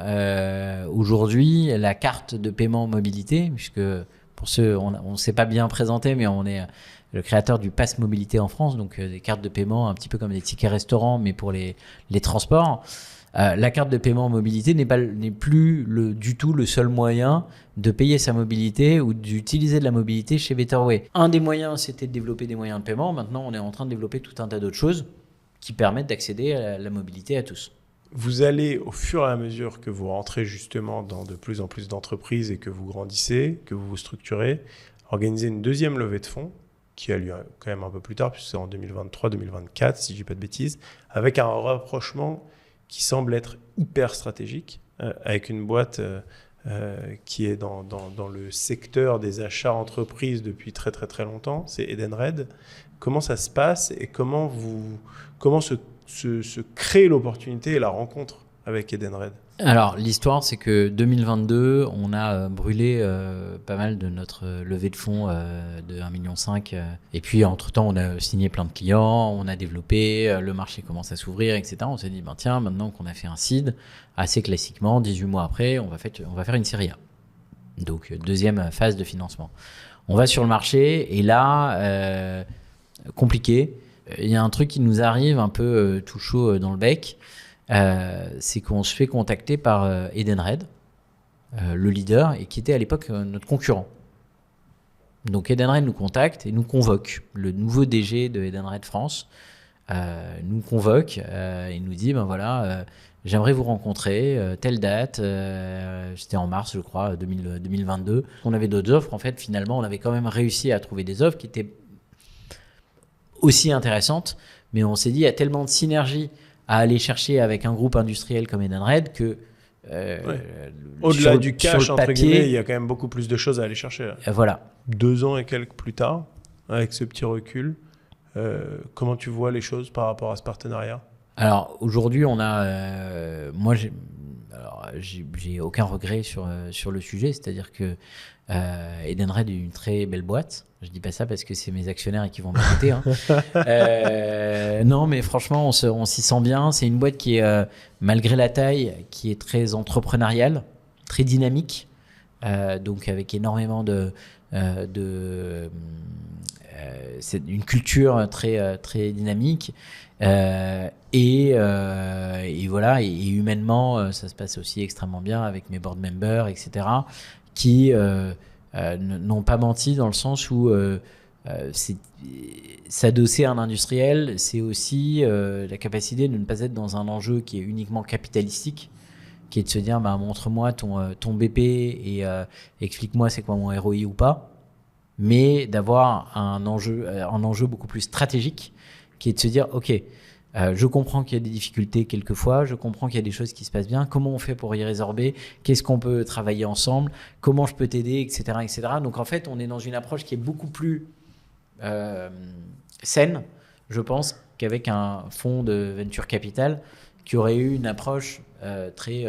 aujourd'hui, la carte de paiement mobilité, puisque pour ceux, on ne s'est pas bien présenté, mais on est le créateur du Pass Mobilité en France, donc des cartes de paiement un petit peu comme des tickets restaurants, mais pour les transports. La carte de paiement mobilité n'est plus du tout le seul moyen de payer sa mobilité ou d'utiliser de la mobilité chez Betterway. Un des moyens, c'était de développer des moyens de paiement. Maintenant, on est en train de développer tout un tas d'autres choses qui permettent d'accéder à la mobilité à tous. Vous allez, au fur et à mesure que vous rentrez justement dans de plus en plus d'entreprises et que vous grandissez, que vous vous structurez, organiser une deuxième levée de fonds qui a lieu quand même un peu plus tard, puisque c'est en 2023-2024, si je ne dis pas de bêtises, avec un rapprochement qui semble être hyper stratégique, avec une boîte qui est dans le secteur des achats entreprises depuis très très très longtemps, c'est Edenred. Comment ça se passe et comment se crée l'opportunité et la rencontre avec Edenred? Alors, l'histoire, c'est que 2022, on a brûlé pas mal de notre levée de fonds de 1,5 million. Et puis, entre-temps, on a signé plein de clients, on a développé, le marché commence à s'ouvrir, etc. On s'est dit, tiens, maintenant qu'on a fait un seed, assez classiquement, 18 mois après, on va faire une série A. Donc, deuxième phase de financement. On va sur le marché et là, compliqué. Il y a un truc qui nous arrive un peu tout chaud dans le bec. C'est qu'on se fait contacter par Edenred, le leader, et qui était à l'époque notre concurrent. Donc Edenred nous contacte et nous convoque. Le nouveau DG de Edenred France nous convoque et nous dit, j'aimerais vous rencontrer, telle date, c'était en mars je crois, 2022. On avait d'autres offres, en fait finalement on avait quand même réussi à trouver des offres qui étaient aussi intéressantes, mais on s'est dit il y a tellement de synergie à aller chercher avec un groupe industriel comme Edenred que au-delà du cash, entre guillemets, il y a quand même beaucoup plus de choses à aller chercher. Voilà. 2 ans et quelques plus tard, avec ce petit recul, comment tu vois les choses par rapport à ce partenariat? Alors aujourd'hui, on a, alors, j'ai aucun regret sur le sujet, c'est-à-dire que Edenred est une très belle boîte. Je dis pas ça parce que c'est mes actionnaires et qui vont m'écouter. Hein. Non, mais franchement, on s'y sent bien. C'est une boîte qui est, malgré la taille, qui est très entrepreneuriale, très dynamique, donc avec énormément c'est une culture très dynamique. Et voilà, et humainement, ça se passe aussi extrêmement bien avec mes board members, etc., qui n'ont pas menti dans le sens où s'adosser à un industriel, c'est aussi la capacité de ne pas être dans un enjeu qui est uniquement capitalistique, qui est de se dire montre-moi ton BP et explique-moi c'est quoi mon ROI ou pas, mais d'avoir un enjeu beaucoup plus stratégique qui est de se dire ok, je comprends qu'il y a des difficultés quelquefois, je comprends qu'il y a des choses qui se passent bien, comment on fait pour y résorber, qu'est-ce qu'on peut travailler ensemble, comment je peux t'aider, etc., etc. Donc en fait, on est dans une approche qui est beaucoup plus saine, je pense, qu'avec un fonds de venture capital qui aurait eu une approche très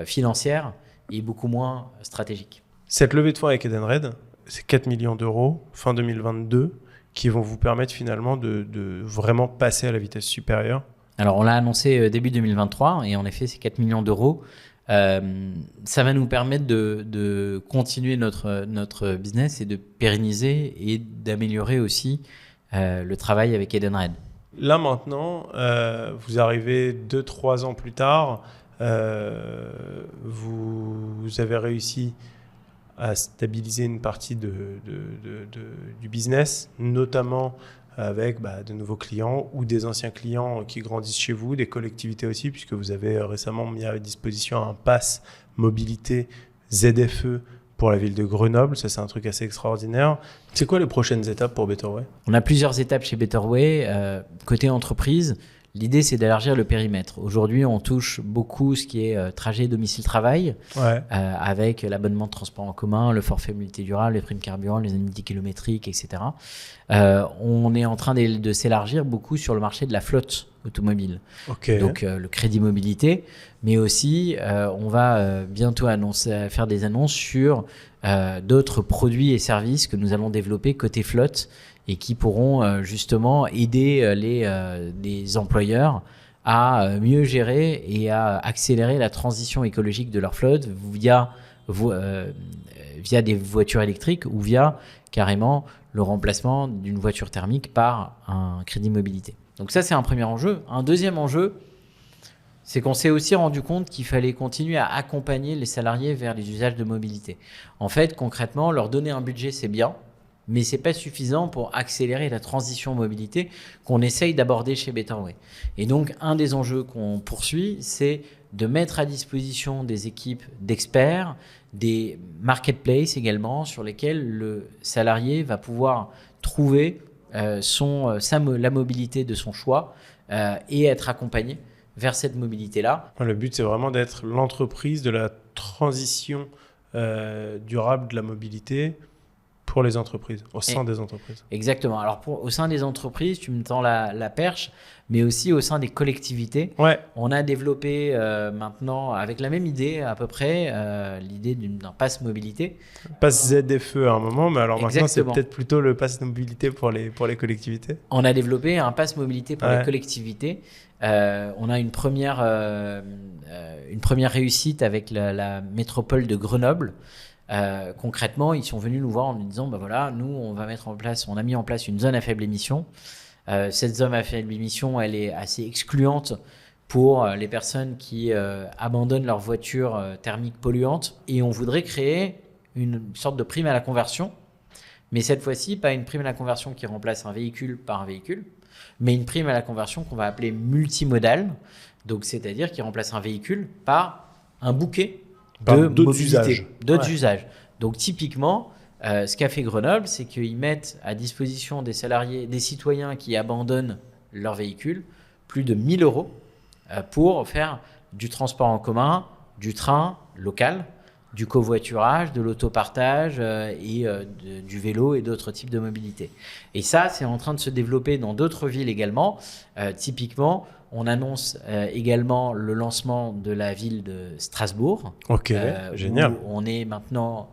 financière et beaucoup moins stratégique. Cette levée de fonds avec Edenred, c'est 4 millions d'euros fin 2022 qui vont vous permettre finalement de vraiment passer à la vitesse supérieure. Alors, on l'a annoncé début 2023 et en effet, c'est 4 millions d'euros. Ça va nous permettre de continuer notre business et de pérenniser et d'améliorer aussi le travail avec Edenred. Là maintenant, vous arrivez 2-3 ans plus tard, vous avez réussi à stabiliser une partie du business, notamment avec de nouveaux clients ou des anciens clients qui grandissent chez vous, des collectivités aussi, puisque vous avez récemment mis à disposition un pass mobilité ZFE pour la ville de Grenoble. Ça, c'est un truc assez extraordinaire. C'est quoi les prochaines étapes pour Betterway ? On a plusieurs étapes chez Betterway. Côté entreprise, l'idée, c'est d'élargir le périmètre. Aujourd'hui, on touche beaucoup ce qui est trajet domicile-travail, avec l'abonnement de transport en commun, le forfait mobilité durable, les primes carburant, les indemnités kilométriques, etc. On est en train de s'élargir beaucoup sur le marché de la flotte automobile. Okay. Donc, le crédit mobilité, mais aussi, on va bientôt faire des annonces sur d'autres produits et services que nous allons développer côté flotte et qui pourront justement aider les employeurs à mieux gérer et à accélérer la transition écologique de leur flotte via des voitures électriques ou via carrément le remplacement d'une voiture thermique par un crédit mobilité. Donc ça, c'est un premier enjeu. Un deuxième enjeu, c'est qu'on s'est aussi rendu compte qu'il fallait continuer à accompagner les salariés vers les usages de mobilité. En fait, concrètement, leur donner un budget, c'est bien, mais ce n'est pas suffisant pour accélérer la transition mobilité qu'on essaye d'aborder chez Betterway. Et donc, un des enjeux qu'on poursuit, c'est de mettre à disposition des équipes d'experts, des marketplaces également, sur lesquels le salarié va pouvoir trouver la mobilité de son choix et être accompagné vers cette mobilité-là. Le but, c'est vraiment d'être l'entreprise de la transition durable de la mobilité pour les entreprises, au sein des entreprises. Exactement. Alors, au sein des entreprises, tu me tends la perche, mais aussi au sein des collectivités. Ouais. On a développé maintenant, avec la même idée à peu près, l'idée d'un pass mobilité. Pass ZFE à un moment, mais alors Exactement. Maintenant, c'est peut-être plutôt le pass mobilité pour les collectivités. On a développé un pass mobilité pour les collectivités. On a une première réussite avec la métropole de Grenoble. Concrètement, ils sont venus nous voir en nous disant voilà, nous on a mis en place une zone à faible émission. Cette zone à faible émission, elle est assez excluante pour les personnes qui abandonnent leur voiture thermique polluante, et on voudrait créer une sorte de prime à la conversion, mais cette fois-ci pas une prime à la conversion qui remplace un véhicule par un véhicule, mais une prime à la conversion qu'on va appeler multimodale, donc c'est-à-dire qui remplace un véhicule par un bouquet d'autres usages. Donc typiquement, ce qu'a fait Grenoble, c'est qu'ils mettent à disposition des salariés, des citoyens qui abandonnent leur véhicule, plus de 1 000 € pour faire du transport en commun, du train local, du covoiturage, de l'autopartage et du vélo et d'autres types de mobilité. Et ça, c'est en train de se développer dans d'autres villes également. Typiquement, on annonce également le lancement de la ville de Strasbourg. Ok, génial. Où on est maintenant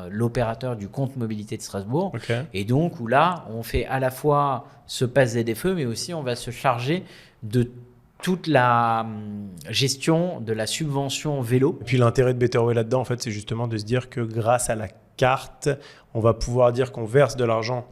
l'opérateur du compte mobilité de Strasbourg. Ok. Et donc, où là, on fait à la fois ce pass ZFE, mais aussi on va se charger de toute la gestion de la subvention vélo. Et puis l'intérêt de Betterway là-dedans, en fait, c'est justement de se dire que grâce à la carte, on va pouvoir dire qu'on verse de l'argent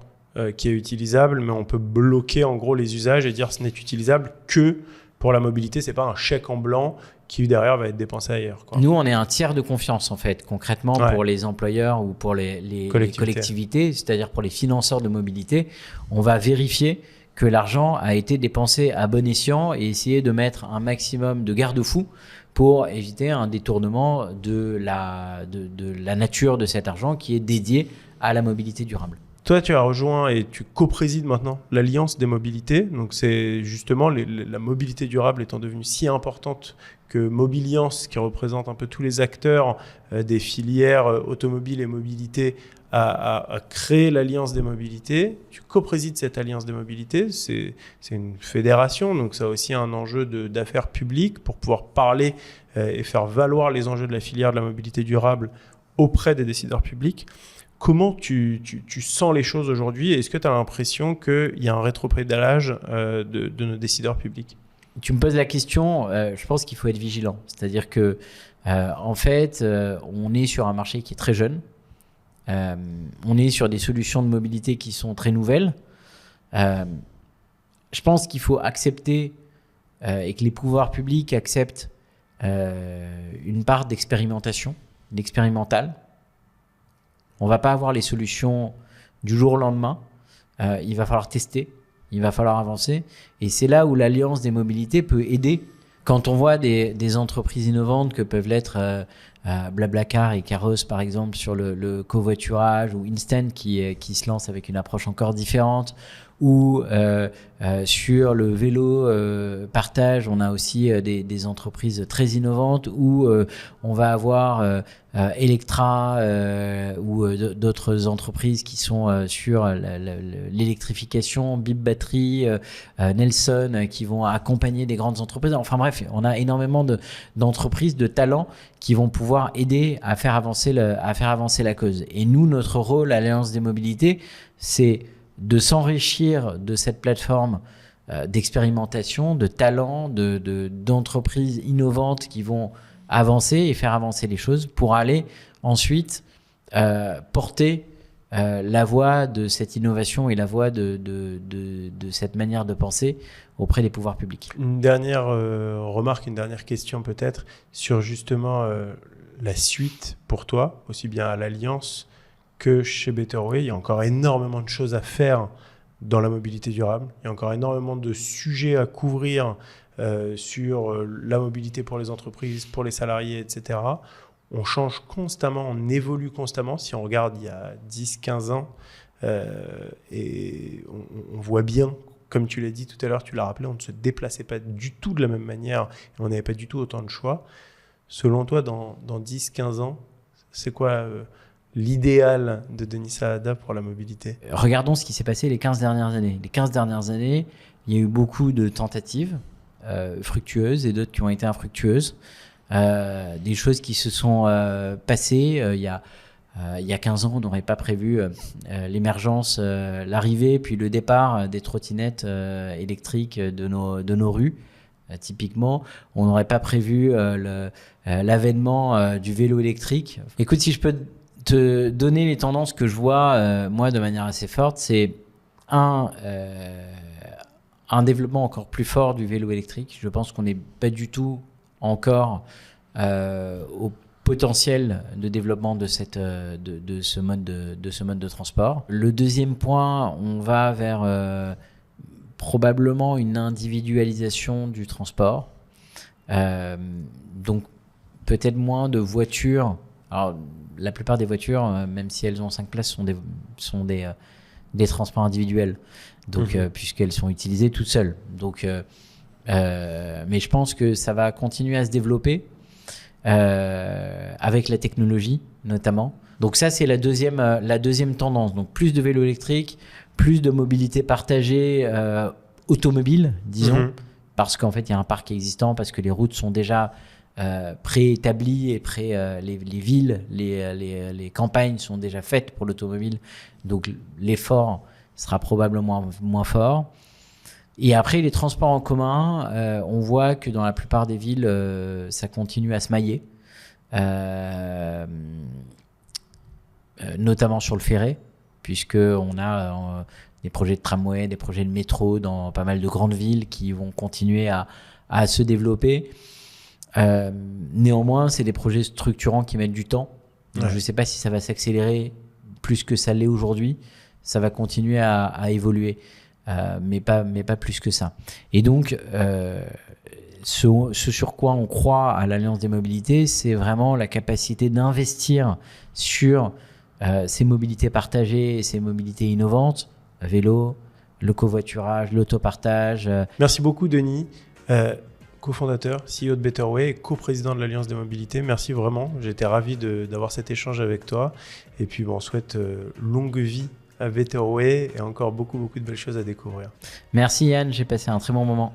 qui est utilisable, mais on peut bloquer en gros les usages et dire ce n'est utilisable que pour la mobilité. C'est pas un chèque en blanc qui derrière va être dépensé ailleurs, quoi. Nous, on est un tiers de confiance en fait, concrètement pour les employeurs ou pour les collectivités, c'est-à-dire pour les financeurs de mobilité. On va vérifier que l'argent a été dépensé à bon escient et essayer de mettre un maximum de garde-fous pour éviter un détournement de la nature de cet argent qui est dédié à la mobilité durable. Toi, tu as rejoint et tu coprésides maintenant l'Alliance des mobilités. Donc, c'est justement la mobilité durable étant devenue si importante que Mobiliance, qui représente un peu tous les acteurs des filières automobiles et mobilité, a créé l'Alliance des mobilités. Tu coprésides cette Alliance des mobilités. C'est une fédération, donc ça a aussi un enjeu d'affaires publiques pour pouvoir parler et faire valoir les enjeux de la filière de la mobilité durable auprès des décideurs publics. Comment tu sens les choses aujourd'hui? Est-ce que tu as l'impression qu'il y a un rétropédalage de nos décideurs publics? Tu me poses la question, je pense qu'il faut être vigilant. C'est-à-dire que, en fait, on est sur un marché qui est très jeune. On est sur des solutions de mobilité qui sont très nouvelles. Je pense qu'il faut accepter et que les pouvoirs publics acceptent une part d'expérimentation, d'expérimental. On ne va pas avoir les solutions du jour au lendemain. Il va falloir tester, il va falloir avancer. Et c'est là où l'Alliance des mobilités peut aider. Quand on voit des entreprises innovantes que peuvent l'être Blablacar et Caros, par exemple, sur le covoiturage, ou Instant qui se lance avec une approche encore différente, ou sur le vélo partage, on a aussi des entreprises très innovantes, où on va avoir Electra ou d'autres entreprises qui sont sur l'électrification, Bip Battery, Nelson, qui vont accompagner des grandes entreprises. Enfin bref, on a énormément d'entreprises, de talents qui vont pouvoir aider à faire avancer la cause. Et nous, notre rôle à l'Alliance des mobilités, c'est de s'enrichir de cette plateforme d'expérimentation, de talents, d'entreprises innovantes qui vont avancer et faire avancer les choses pour aller ensuite porter la voix de cette innovation et la voix de cette manière de penser auprès des pouvoirs publics. Une dernière remarque, une dernière question peut-être sur justement la suite pour toi, aussi bien à l'Alliance que chez Betterway. Il y a encore énormément de choses à faire dans la mobilité durable. Il y a encore énormément de sujets à couvrir sur la mobilité pour les entreprises, pour les salariés, etc. On change constamment, on évolue constamment. Si on regarde il y a 10-15 ans, et on voit bien, comme tu l'as dit tout à l'heure, tu l'as rappelé, on ne se déplaçait pas du tout de la même manière et on n'avait pas du tout autant de choix. Selon toi, dans 10-15 ans, c'est quoi l'idéal de Denis Saada pour la mobilité? Regardons ce qui s'est passé les 15 dernières années. Les 15 dernières années, il y a eu beaucoup de tentatives fructueuses et d'autres qui ont été infructueuses. Des choses qui se sont passées. Il y a 15 ans, on n'aurait pas prévu l'émergence, l'arrivée, puis le départ des trottinettes électriques de nos rues. Typiquement, on n'aurait pas prévu l'avènement du vélo électrique. Écoute, si je peux te donner les tendances que je vois, moi, de manière assez forte, c'est un développement encore plus fort du vélo électrique. Je pense qu'on n'est pas du tout encore au potentiel de développement de ce mode de transport. Le deuxième point, on va vers probablement une individualisation du transport. Donc peut-être moins de voitures. Alors la plupart des voitures, même si elles ont 5 places, sont des transports individuels. Donc puisqu'elles sont utilisées toutes seules. Donc mais je pense que ça va continuer à se développer avec la technologie notamment. Donc ça, c'est la deuxième tendance. Donc plus de vélos électriques, plus de mobilité partagée automobile, disons. parce qu'en fait, il y a un parc existant, parce que les routes sont déjà préétablies et les villes, les campagnes sont déjà faites pour l'automobile. Donc, l'effort sera probablement moins fort. Et après, les transports en commun, on voit que dans la plupart des villes, ça continue à se mailler. Notamment sur le ferré, puisqu'on a des projets de tramway, des projets de métro dans pas mal de grandes villes qui vont continuer à se développer. Néanmoins, c'est des projets structurants qui mettent du temps. Donc, je ne sais pas si ça va s'accélérer plus que ça l'est aujourd'hui. Ça va continuer à évoluer, mais pas plus que ça. Et donc, ce sur quoi on croit à l'Alliance des mobilités, c'est vraiment la capacité d'investir sur ces mobilités partagées et ces mobilités innovantes, vélo, le covoiturage, l'autopartage. Merci beaucoup, Denis, cofondateur, CEO de Betterway et coprésident de l'Alliance des mobilités. Merci vraiment. J'étais ravi d'avoir cet échange avec toi. Et puis, on souhaite longue vie à Betterway et encore beaucoup de belles choses à découvrir. Merci Yann, j'ai passé un très bon moment.